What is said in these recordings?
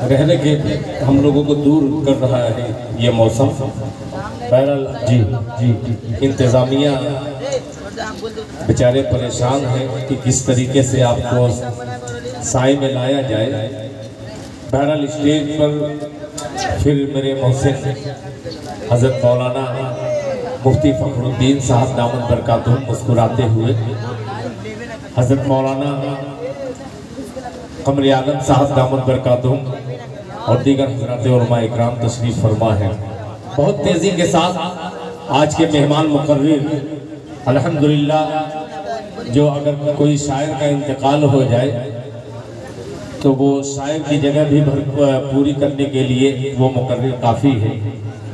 रहने के हम लोगों को दूर कर रहा है ये मौसम। बहरहाल जी जी इंतज़ामिया बेचारे परेशान हैं कि किस तरीके से आपको साए में लाया जाए। बहरहाल स्टेज पर फिर मेरे मोहसिन हज़रत मौलाना मुफ्ती फ़खरुद्दीन साहब दामद बरकातुहू मुस्कुराते हुए, हज़रत मौलाना कमर आलम साहब दामद बरकातुहू और दीगर हज़रात उलमा इकराम तशरीफ़ फरमा है। बहुत तेज़ी के साथ आज के मेहमान मुकर्रिर अल्हम्दुलिल्लाह, जो अगर कोई शायर का इंतकाल हो जाए तो वो शायर की जगह भी पूरी करने के लिए वो मुकर्रिर काफ़ी है।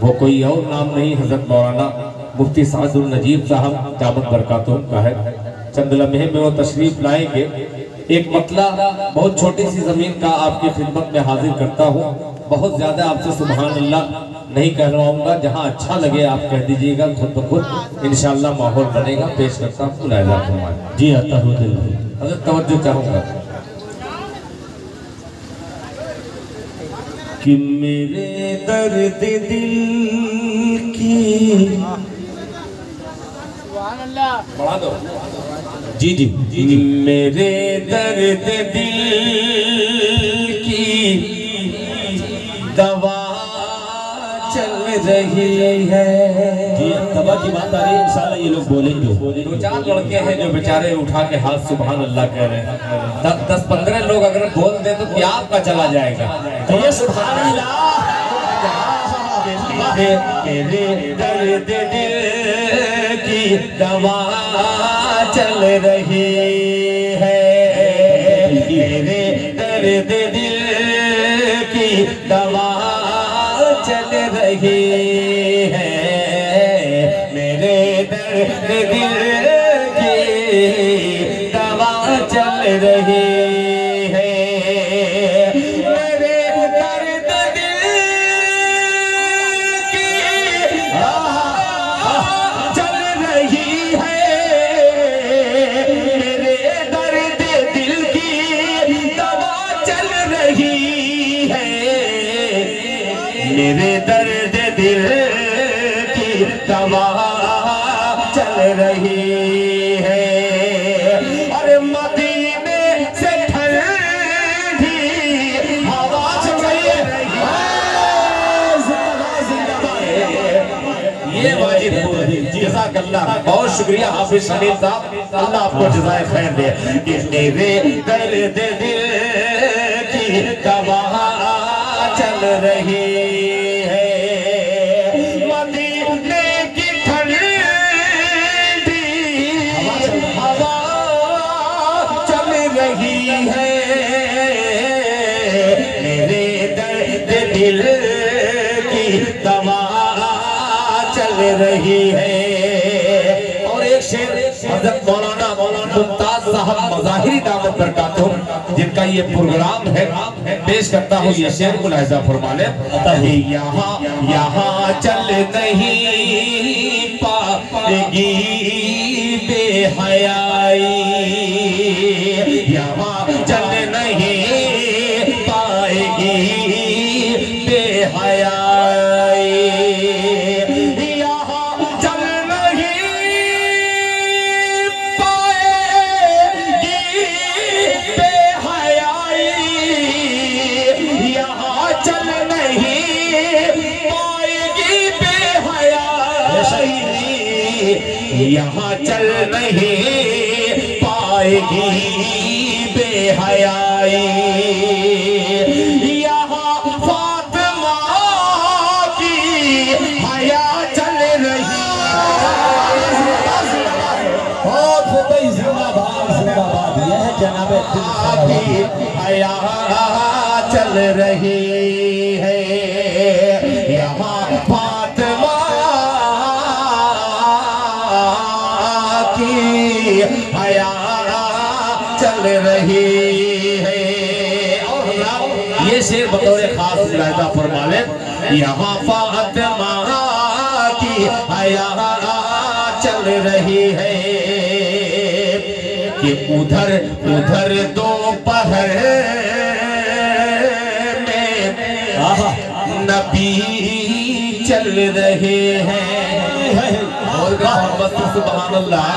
वो कोई और नाम नहीं, हज़रत मौलाना मुफ्ती सादुल नजीब साहब दामद बरकातुहू का है। चंद लम्हे में वो तशरीफ़ लाएंगे। एक मतला बहुत छोटी सी ज़मीन का आपकी खिदमत में हाजिर करता हूँ। बहुत ज़्यादा आपसे सुबहान अल्लाह नहीं कहलवाऊँगा, जहाँ अच्छा लगे आप कह दीजिएगा, खुद ब खुद इंशाअल्लाह माहौल बनेगा। पेश करता हूँ मुलाहिज़ा फरमाएं। जी आता हूँ दिल हज़रत तवज्जो चाहूँगा कि मेरे दर्द दिल की बढ़ा दो जी जी जी मेरे दर्द दिल की दवा चल रही है। जी दवा की बात आ रही है, इंशाल्लाह ये लोग बोलेंगे। दो चार लड़के हैं जो बेचारे उठा के हाथ सुभान अल्लाह कह रहे हैं। 10-15 लोग अगर बोल दे तो क्या आपका चला जाएगा। तो ये सुभान अल्लाह। मेरे दर्द दिल की दवा चल रही है। मेरे दर्द दिल की दवा चल रही है। मेरे दर्द दिल की दवा चल रही है। मेरे दर्द दिल की चल रही है। मेरे दर्द दिल की दवा चल रही है। मेरे दर्द दिल की दवा चल रही है। अरे मदीने से ठंडी हवा चल रही है। ये वाजिब जज़ाकल्लाह, बहुत शुक्रिया हाफिज शमीम साहब, अल्लाह आपको जज़ाए खैर दे। मेरे दर्द दिल की दवा चल रही है। मदीने की ठंडी हवा चल रही है। मेरे दर्द दिल की दवा चल रही है। और एक शेर हज़रत मौलाना मुमताज साहब मज़ाहिरी दामद बरकातुहू, जिनका ये प्रोग्राम है, पेश करता हूँ ये शेर, मुलाहिज़ा फरमा ले। यहाँ चल नहीं पाएगी बेहयाई। यहाँ चल नहीं पाएगी बेहयाई। यहाँ चल नहीं पाएगी बेहयाई। यहाँ चल नहीं पाएगी बेहयाई। यहाँ चल नहीं पाएगी बेहयाई। यहाँ फातिमा की हया चल रही जिंदाबाद, यह जनाबे की हया चल रही है। यहाँ फातिमा की हया चल रही है। और ये शेर बतौर खास मुलाहिज़ा फरमा ले। यहाँ फातिमा की हया चल रही है कि उधर उधर दोपहर में नबी चल रहे हैं। और मोहब्बत से सुभान अल्लाह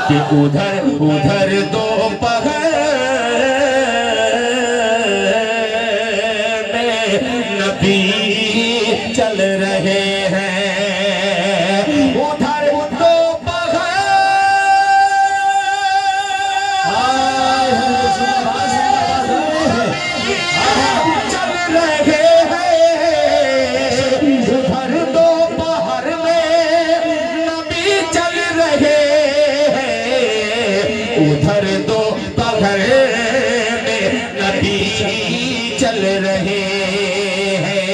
कि उधर उधर दो पहर में नबी चल रहे हैं। उधर दो उधर दो पहर में नबी चल रहे हैं।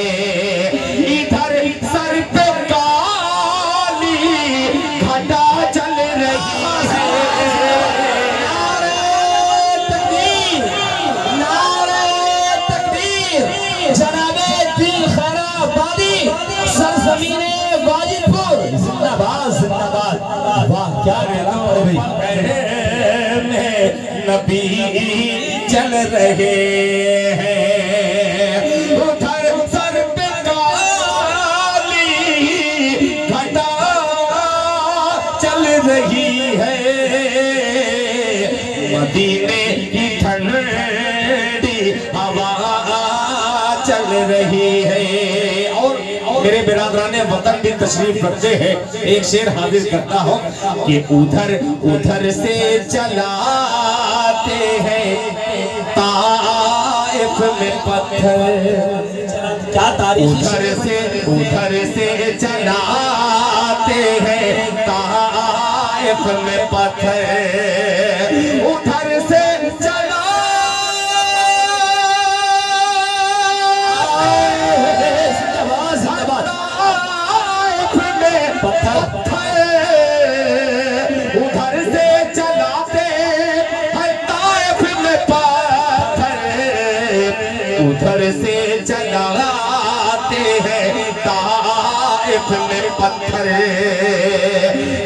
इधर सर पे काली घटा चल रही है। नारे तकबीर, नारे तकबीर, जनाबे दिल खैराबादी सरजमीने वाजिदपुर जिंदाबाद जिंदाबाद। वाह क्या कहना पड़े भाई। नबी चल रहे हैं। उधर सर पे काली घटा चल रही है। मदीने की ठंडी हवा चल रही है। और मेरे बिरादराने वतन भी तशरीफ रखते हैं। एक शेर हाजिर करता हूँ कि उधर उधर से चलाते हैं ताइफ में पत्थर। क्या तारीफ। उधर से चलाते हैं ताइफ में पत्थर। उधर से उधर से चलाते हैं ताइफ में पत्थर। उधर से चलाते हैं ताइफ में पत्थर।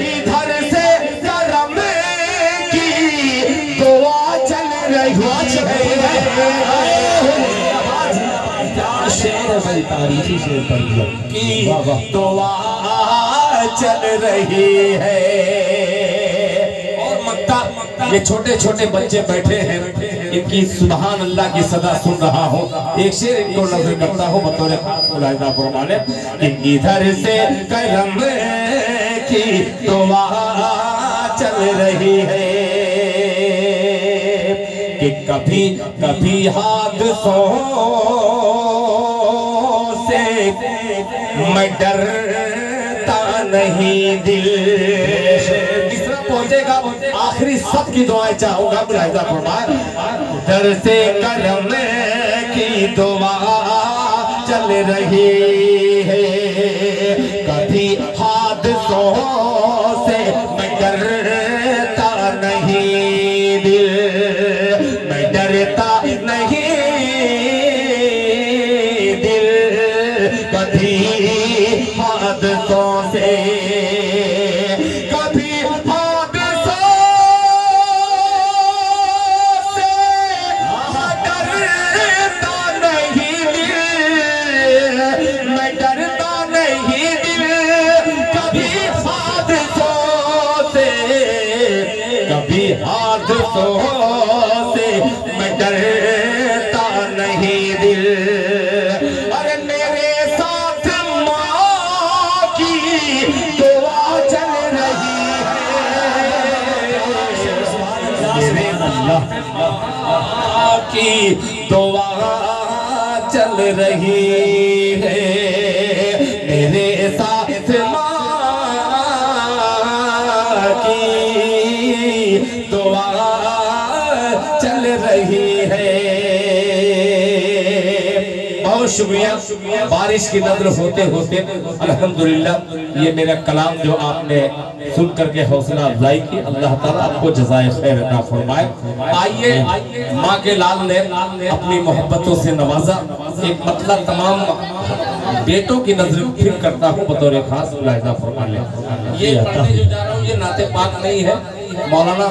इधर से करम की दुआ चल रही है। शेर भाई तारीखी शेर की दुआ चल रही है। और मक्का ये छोटे छोटे बच्चे बैठे हैं, इनकी सुभान अल्लाह की सदा सुन रहा हूँ। एक शेर इनको नजर करता हूँ बतौर मुलाहिजा फरमाने कि इधर से करम की दुआ चल रही है। कि कभी कभी हादसों से मैं डरता नहीं दिल। तीसरा पहुंचेगा आखिरी सब की दुआएं चाहूंगा मुलाहिजा फरमाए। डर से करम की दुआ चल रही है। कभी हादसों से मैं डरता नहीं दिल। मैं डरता नहीं कभी हादसों से। कभी हादसों से डरता नहीं दिल। मैं डरता नहीं दिल कभी हादसों से। कभी हादसों से मैं डरता नहीं दिल। अरे मेरे साथ माँ की दुआ चल रही है। मेरे अल्लाह की दुआ चल रही है। मेरे साथ माँ की दुआ चल रही है। बहुत शुक्रिया। बारिश की नजर होते होते अल्हम्दुलिल्लाह ये मेरा कलाम जो आपने सुन करके हौसला अफजाई की, अल्लाह ताला आपको जज़ाए खैर अता फरमाए। आइए माँ के लाल ने अपनी मोहब्बतों से नवाजा। एक मतलब तमाम बेटों की नजर फिर करता हूँ बतौर खास मुलाहिजा फरमा ले। ये पढ़ने जो जा रहा हूँ ये नाते पाक नहीं है, मौलाना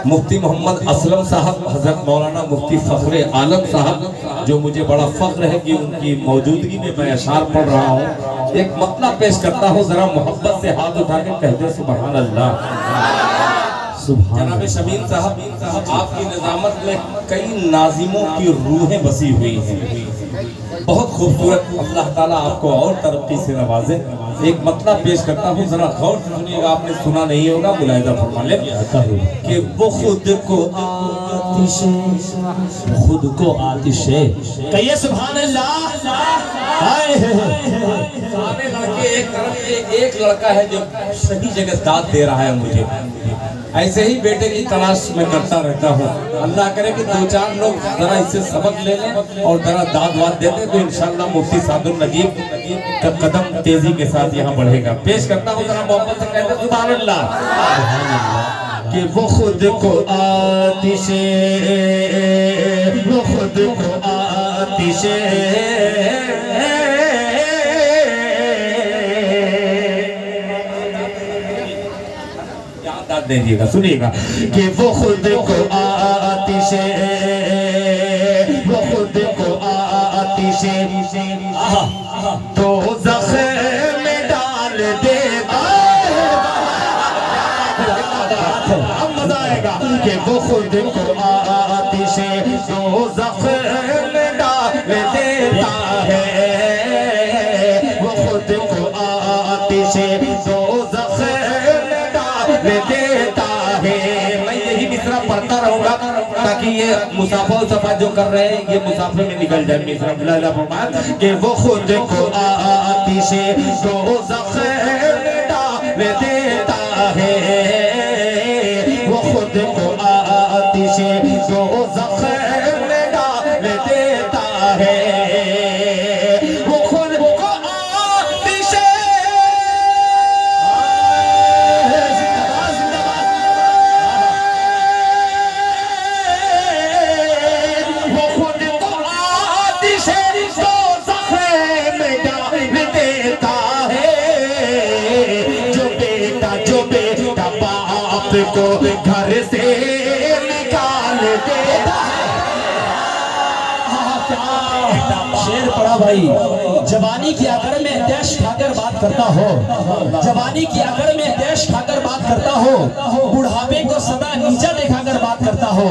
मुफ्ती मोहम्मद असलम साहब, हजरत मौलाना मुफ्ती फखरे आलम साहब, जो मुझे बड़ा फख्र है कि उनकी मौजूदगी में मैं अशार पढ़ रहा हूँ। एक मतलब पेश करता हूँ, जरा मोहब्बत से हाथ उठा के कह दे सुभान अल्लाह। जनाब शमीम साहब, आपकी निजामत में कई नाजिमों की रूहें बसी हुई हैं, बहुत खूबसूरत। अल्लाह ताला आपको और तरक्की से नवाजे। एक मतलब पेश करता हूँ, जरा गौर से सुनिएगा, आपने सुना नहीं होगा, मुलाहिजा फरमा ले कि वो खुद को आतिशे कहिए सुभान अल्लाह। सारे लड़के एक तरफ से, एक लड़का है जो सही जगह दाद दे रहा है मुझे। ऐसे ही बेटे की तलाश में करता रहता हूँ। अल्लाह करे कि 2-4 लोग जरा इससे सबक ले लें और जरा दाद वाद दे दें तो इंशाअल्लाह मुफ्ती सादुल नजीब का कदम तेजी के साथ यहाँ बढ़ेगा। पेश करता हूँ, जरा मोहब्बत से कहते सुभान अल्लाह। कि वो खुद को आतिशे, वो खुद को आतिशे दीजिएगा, सुनिएगा कि वो खुद को आतिशे, वो खुद को आतिशे तो ज़ख़्म में डाल देगा। अब मजा आएगा कि वो खुद को आतिशे तो ज़ख़्म में डाल देता है, वो खुद को आतिशे तो देता है। मैं यही मिसरा पढ़ता रहूंगा ताकि ये मुसाफिर सफा जो कर रहे हैं ये मुसाफिर में निकल जाए। मिसरा कि वो खुद को आतिशे तो ज़ख़्म डाल देता है, वो खुद को आतिशे तो ज़ख़्म डाल देता है, वो खुद को आतिशे को घर से निकाल देता है। शेर पड़ा भाई। जवानी की आकर में देश खाकर बात करता हो, जवानी की आकर में देश खाकर बात करता हो, बुढ़ापे को सदा नीचा दिखाकर बात करता हो।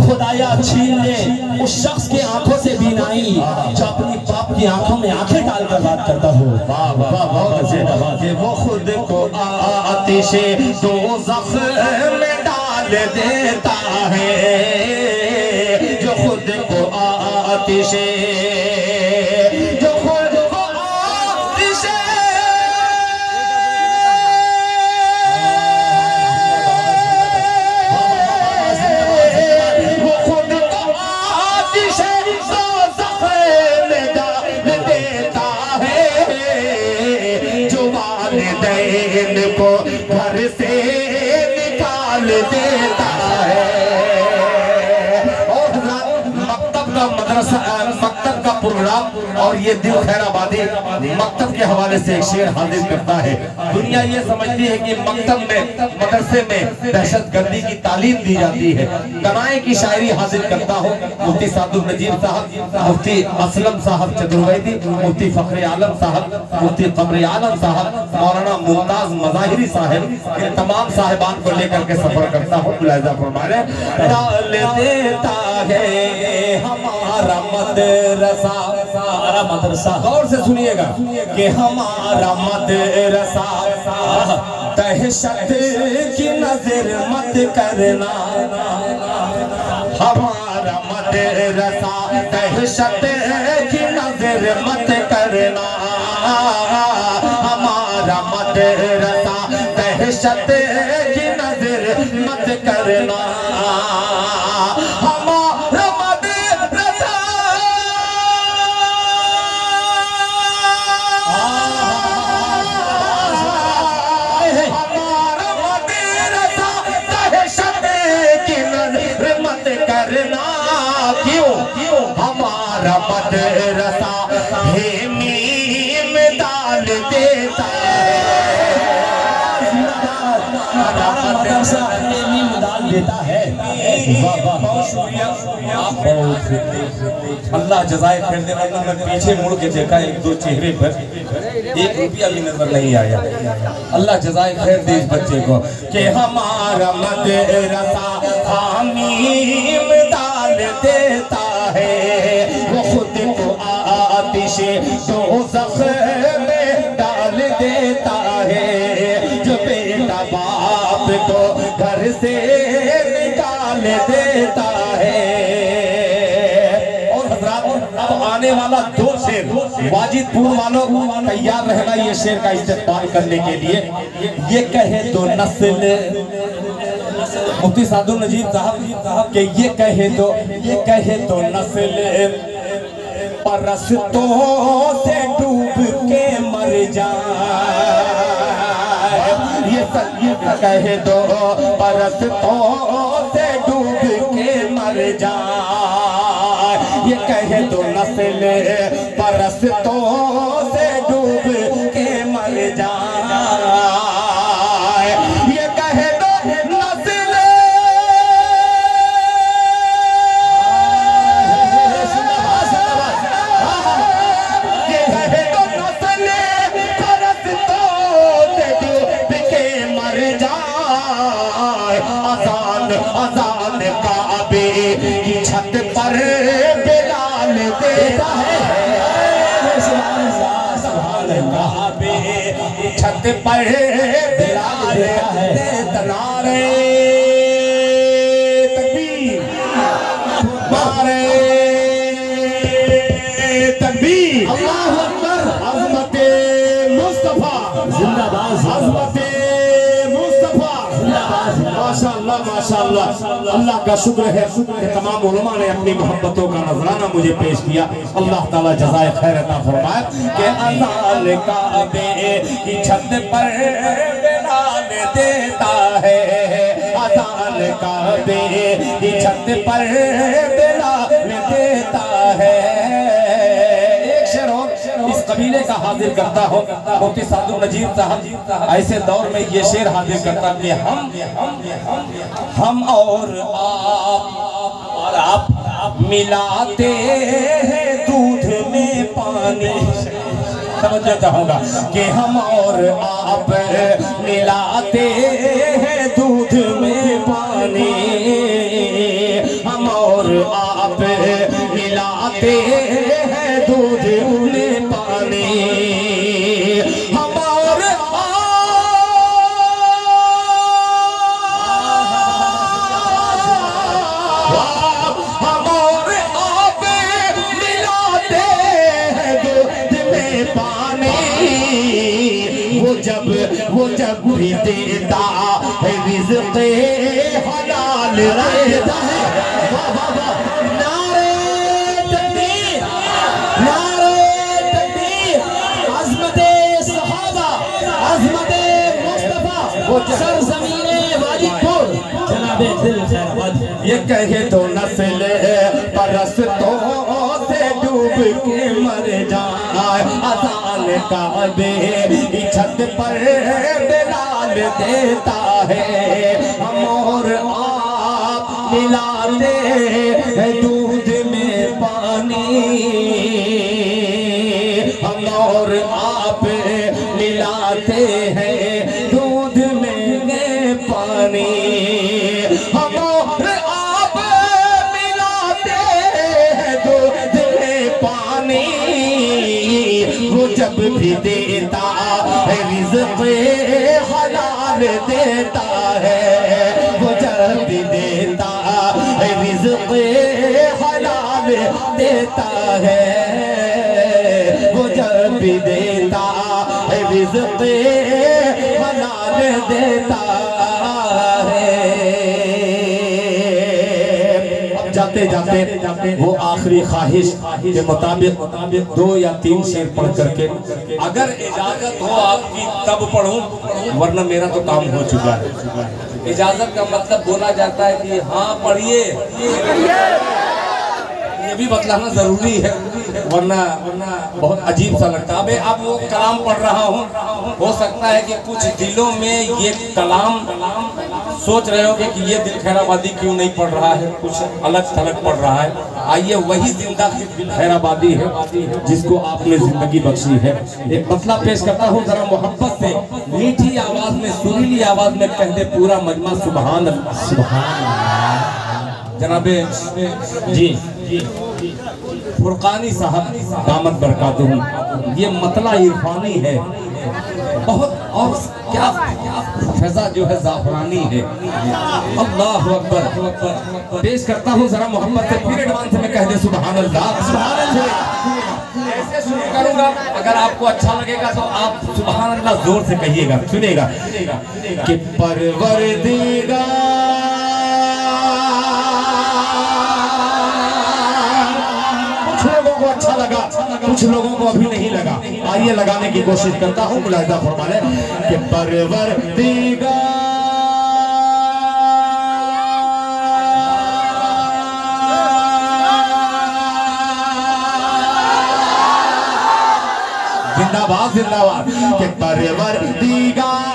खुदाया छीन ले उस शख्स के आंखों से बीनाई जो अपनी बाप की आंखों में आंखें डालकर बात करता हो। वाह वाह वाह। कि वो खुद को आतिशे तो ज़ख़्म में डाल देता है, जो खुद को आतिशे, जो खुद को आतिशे वो खुद को आतिशे तो ज़ख़्म में डाल देता है, जो वालिदैन को घर से निकाल देता है। और मकतब का मदरसा, मकतब का प्रोग्राम और ये दिल खैराबादी मकतब के हवाले से एक शेर हाजिर करता है। दुनिया ये समझती है कि मकतब में, मदरसे में दहशतगर्दी की तालीम दी जाती है। कनाए की शायरी हाजिर करता हूँ। मुफ्ती सादुल नजीब साहब, मुफ्ती असलम साहब चतुर्वेदी, मुफ्ती फखरे आलम साहब, मुफ्ती कमरे आलम साहब, मौलाना मुमताज मज़ाहिरी साहब, इन तमाम साहिबान को लेकर के सफर करता हूँ। मुलाहिजा फरमाए डाल देता है हमारा मदरसा, हमारा मदरसा। गौर से सुनिएगा कि हमारा मदरसा दहशत की नजर मत करना, हमारा मदरसा दहशत की नजर मत करना, हमारा मदरसा दहशत की नजर मत करना, हमारा मदरसा दहशत की नजर मत करना। क्यों? हमारा मदरसा हेमी में डाल देता है, हमारा मदरसा इल्मी मुदाल देता है। वाह वाह, बहुत शुक्रिया आप, बहुत अल्लाह जज़ाए खैर दे। वरना मैं पीछे मुड़ के देखा एक दो चेहरे पर 1 रुपया भी नजर नहीं आया। अल्लाह जज़ाए खैर दे इस बच्चे को कि हमारा मदरसा हामीम डाल देता है, वो खुद को आतिश दोज़ख में डाल देता है, जो बेटा बाप को घर से निकाल देता है। और हज़रात अब आने वाला 2 शेर वाजिदपुर वालों तैयार रहना ये शेर का इस्तेमाल करने के लिए। ये कहे तो नस्ल मुफ्ती सादुल नजीब साहब के ये कहे तो नस्ल परस्तों से डूब के मर जाए। ये कहे दो परस्तों से डूब के मर जाए। ये कहे दो नस्ल परस्तों से डूब के मर जाए। ये कहे दो नस्ल ये कहे दो नस्ल परस्तों से डूब के मर जाए। अज़ान काबे की छत पर बिलाल देता है, काबे की छत पर बिलाल देता। नारे तकबीर, नारे तकबीर, अल्लाहु अकबर। अज़मते मुस्तफा जिंदाबाद, अज़मते मुस्तफा जिंदाबाद। माशाअल्लाह माशाअल्लाह, अल्लाह का शुक्र है तमाम उलमा ने अपनी मोहब्बतों का नजराना मुझे पेश किया। अल्लाह ताला जज़ाए खैर अता फरमाए कि अज़ान काबे की छत पर बिलाल देता है, अज़ान काबे की छत पर बिलाल देता है। एक शेर और इस कबीले का हाजिर करता हो मुफ्ती सादुल नजीब साहब ऐसे दौर में ये शेर हाजिर करता कि हम और आप मिलाते हैं दूध में पानी। समझना चाहूंगा कि हम और आप मिलाते हैं दूध में पानी, हम और आप मिलाते हैं दूध में पानी। हम और आप मिलाते हैं दूध में पानी। वो जब भी देता है रिज़्क़ हलाल रहता है। नारे तकबीर, नारे तकबीर। अज़मते सहाबा, अज़मते मुस्तफा, सरज़मीने वाजिदपुर, जनाबे दिल खैराबाद। ये कहे तो नस्ल परस्तों से डूब के मर जाए। अज़ान काबे की छत पर बिलाल देता है, हम और आप मिलाते हैं दूध में पानी। हम और आप मिलाते हैं दूध में पानी। हम और आप मिलाते हैं दूध में पानी। वो जब भी देता है रिज़्क़ हलाल देता है, वो जब भी देता है रिज़्क़ हलाल देता है, वो जब भी देता है रिज़्क़ हलाल देता है। जाते जाते वो आखिरी ख्वाहिश के मुताबिक 2 या 3 शेर पढ़ करके, अगर इजाजत हो आपकी तब पढ़ूं, वरना मेरा तो काम हो चुका है। इजाजत का मतलब बोला जाता है कि हाँ पढ़िए, ये भी बतलाना जरूरी है, वरना बहुत अजीब सा लगता है। अब वो कलाम पढ़ रहा हूँ, हो सकता है कि कुछ दिलों में ये कलाम सोच रहे होगे कि ये दिल खैराबादी क्यों नहीं पढ़ रहा है, कुछ अलग थलग पढ़ रहा है। आइए, वही जिंदा खैराबादी है जिसको आपने जिंदगी बख्शी है। एक मसला पेश करता हूँ, जरा मोहब्बत से मीठी आवाज में, सुरीली आवाज में कहते पूरा मजमा सुभान अल्लाह। सुभान अल्लाह। जनाबे जी फुरकानी साहब दामत बरकातुहू, ये मतला इरफानी है बहुत, और क्या फैजा जो है जाफरानी है। अल्लाह अकबर। पेश करता हूँ जरा मोहब्बत से, फिर एडवांस में कह दे सुभान अल्लाह। सुभान अल्लाह ऐसे शुरू करूंगा, अगर आपको अच्छा लगेगा तो आप सुभान अल्लाह जोर से कहिएगा। सुनेगा कि परवरदिगार, कुछ लोगों को अच्छा लगा, कुछ लोगों को अभी नहीं लगा। आइए लगाने की कोशिश करता हूँ, मुलाहिजा फरमा लें कि परवरदिगार जिंदाबाद जिंदाबाद, कि परवरदिगार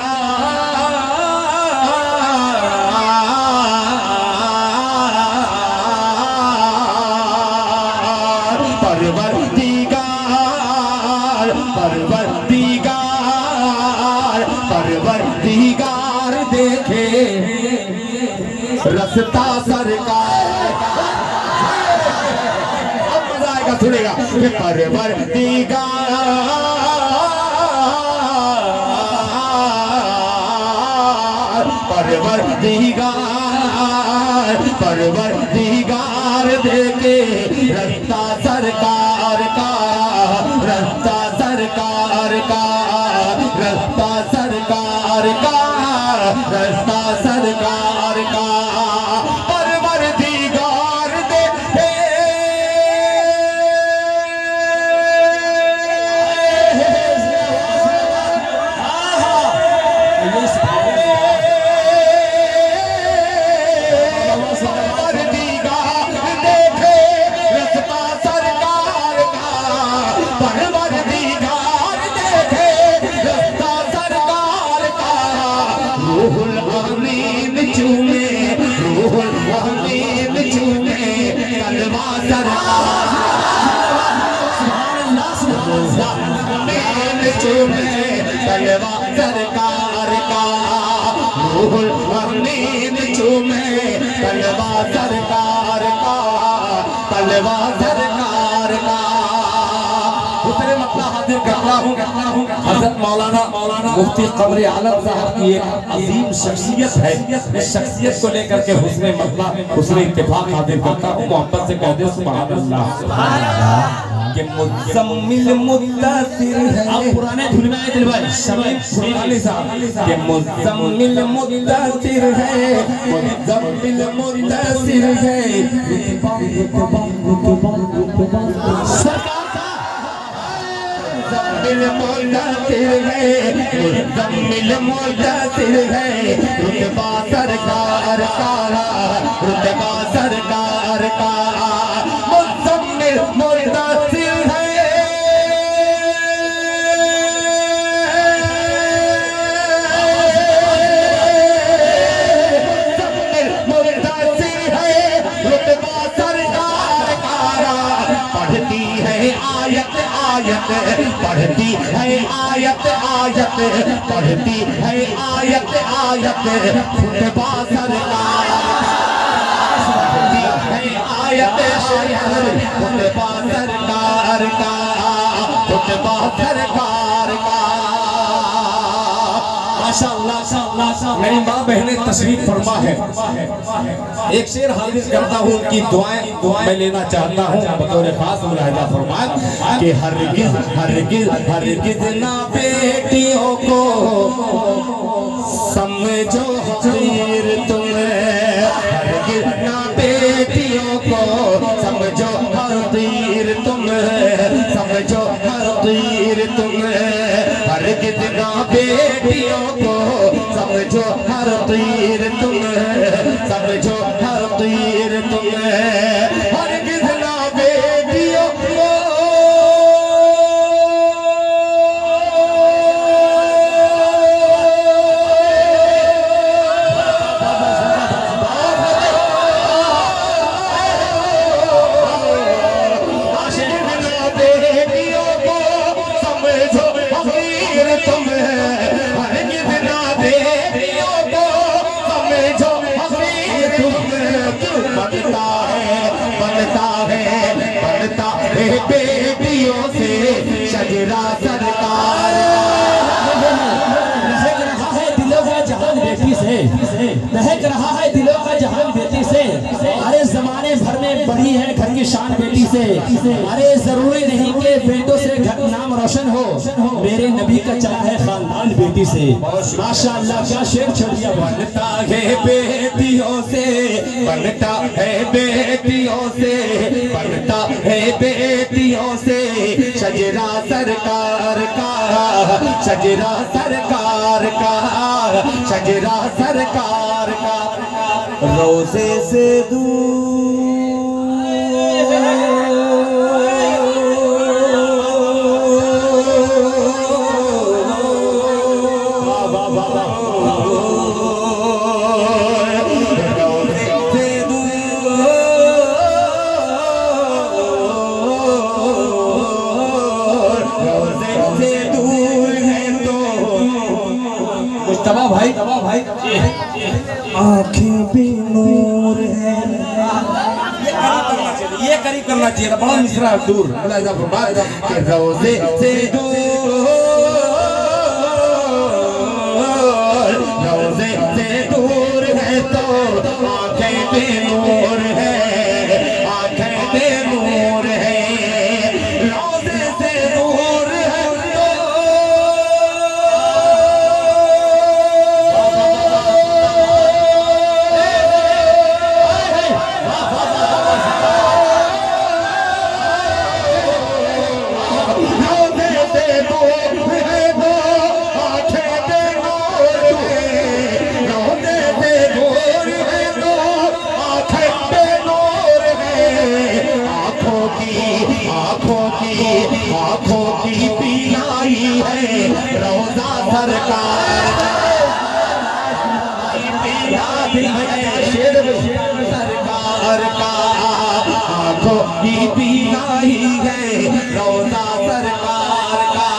परवरदिगार देखे रस्ता सरकार। अब मजा आएगा, सुनेगा कि परवरदिगार परवरदिगार देखे रस्ता सरकार का, रस्ता सरकार का, रस्ता सरकार का, रस्ता सरकार का। परवरदिगार देखे तलवा सरकार का, रूहुल अमीन चूमे तलवा सरकार का, तलवा सरकार का। दूसरे मतलब हाजिर करता हूँ हज़रत मौलाना मुफ्ती क़मर आलम साहब की एक अजीम शख्सियत है। इस शख्सियत को लेकर के हुस्ने मतला, हुस्ने इत्तेफाक हाजिर करता हूँ। मोहब्बत से कह दे सुभान अल्लाह। कि मुज़म्मिल मुद्दसिर है, आप पुराने धुन में आए दिल भाई, शमीम फुरकानी साहब। कि मुज़म्मिल मुद्दसिर है, मुज़म्मिल मुद्दसिर है, सरकार मुज़म्मिल मुद्दसिर है, मुज़म्मिल मुद्दसिर है, रुतबा सरकार का, रुतबा सरकार का। मुज़म्मिल मुद्दसिर पढ़ती है आयत आयत, पढ़ती है आयत आयत, खुतबा सरकार। पढ़ती है आयत आयत, खुतबा सरकार का, खुतबा सरकार का। माशाअल्लाह, मेरी माँ बहनें तशरीफ फरमा है। एक शेर हाजिर करता हूँ, उनकी दुआएं मैं लेना चाहता हूँ बतौर खास। मुलाहिजा फरमाएं कि हरगिज़ हरगिज़ हरगिज़ ना बेटियों को समझो हक़ीर तुम, हरगिज़ ना बेटियों को समझो हक़ीर तुम, समझो हक़ीर तुम, हरगिज़ ना बेटियों को समझो हक़ीर तुम, समझो हक़ीर तुम, हरगिज़ ना बेटियों से शजरा सरकार महक रहा है दिलों का जहान बेटी से, महक रहा है दिलों का जहान बेटी से। अरे जमाने भर में बड़ी है घर की शान बेटी से। अरे जरूरी नहीं कि बेटों से घर नाम रोशन हो, मेरे नबी का चला है खानदान बेटी से। माशाअल्लाह क्या शेर छोड़ दिया। बनता है बेटियों से, बनता है बेटियों से, बनता है बेटियों से शजरा सरकार का, शजरा सरकार का, शजरा सरकार का। रोज़े से भाई आँखें भी नूर है। ये करीब करना चाहिए था, बड़ा मिश्रा दूर रोज़े से दूर, रोज़े से दूर है तो आँखें भी नूर है, आँखें भी नूर है। रोज़े से दूर है आँखों की पीलाई है रोज़ा सरकार सरकार का, आँखों की पीलाई है रोज़ा सरकार का।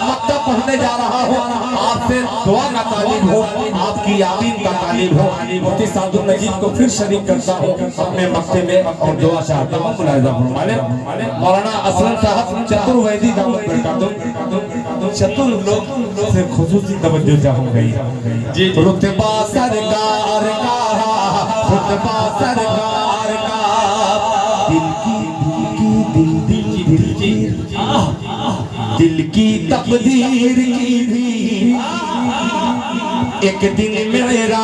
मक्तब पढ़ने जा रहा हूँ, आपसे दुआ का तालीब हो, आपकी यामीन का तालीब हो। मुफ्ती सादुल नजीब को फिर शरीक करता हूँ अपने मक्ते में और दुआ चाहता हूँ। मुलाहिजा फरमाने मौलाना असलम साहब चतुर्वेदी दावत बरकातुहू, चतुर लोग से खुसूसी तवज्जो चाहूँगा जी। रुतबा सरकार का, रुतबा सरकार का, दिल की तकदीर की भी एक दिन मेरा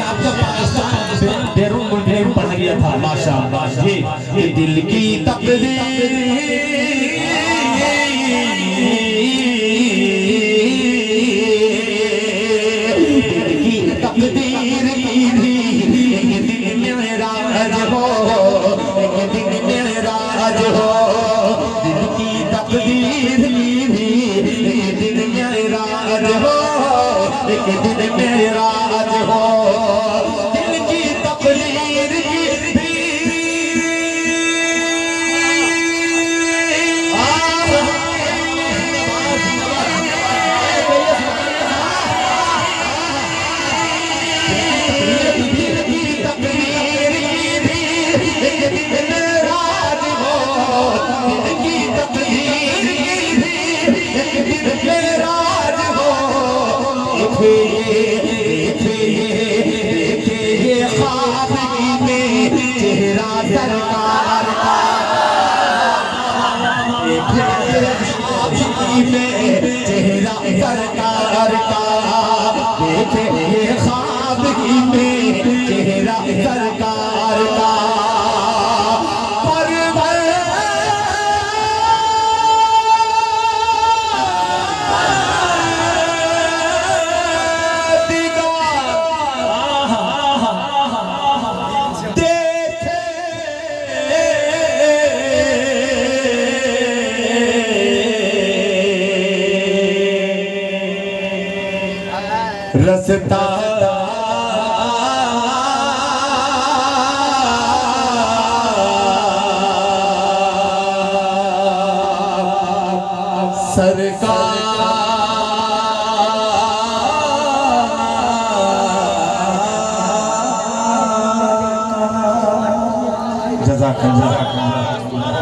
आपका पाकिस्तान बैरून मुल्क में पढ़ गया था माशाअल्लाह जी। दिल की तकदीर, दिल की तकदीर की भी एक दिन मेरा हो, एक दिन मेरा हो। दिल की तकदीर की भी एक दिन मेरा हो, एक दिन मेरा हो। दिल की तकदीर की भी सरकार का चेहरा सरकार का, देखे ये ख्वाब ही में चेहरा सरकार का। रसता सरकार जज़ाकल्लाह।